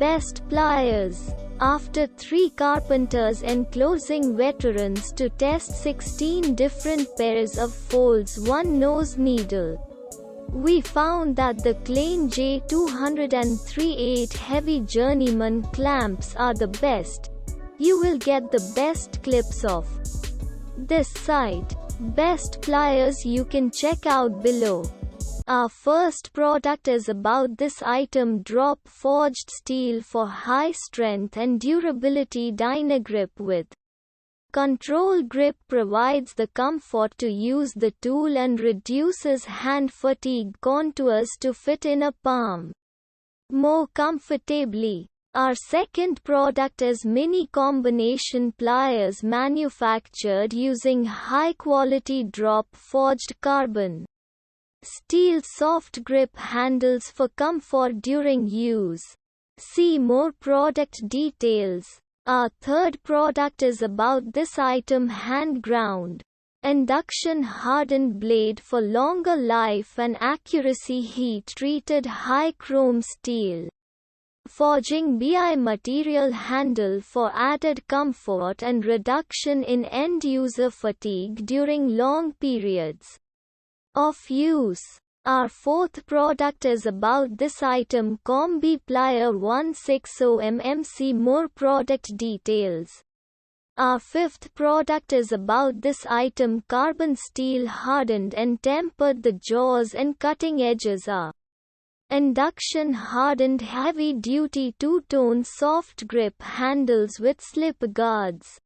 Best pliers. After 3 carpenters enclosing veterans to test 16 different pairs of folds 1 nose needle, we found that the Klein J203-8 heavy journeyman clamps are the best. You will get the best clips of this site. Best pliers you can check out below. Our first product is about this item: drop forged steel for high strength and durability. Dynagrip with control grip provides the comfort to use the tool and reduces hand fatigue. Contours to fit in a palm more comfortably. Our second product is mini combination pliers manufactured using high-quality drop-forged carbon steel soft grip handles for comfort during use. See more product details. Our third product is about this item: hand-ground, induction-hardened blade for longer life and accuracy. Heat-treated high-chrome steel forging BI material handle for added comfort and reduction in end-user fatigue during long periods of use. Our fourth product is about this item: Combi plier 160mm. See more product details. Our fifth product is about this item: carbon steel hardened and tempered. The jaws and cutting edges are induction hardened heavy duty two-tone soft grip handles with slip guards.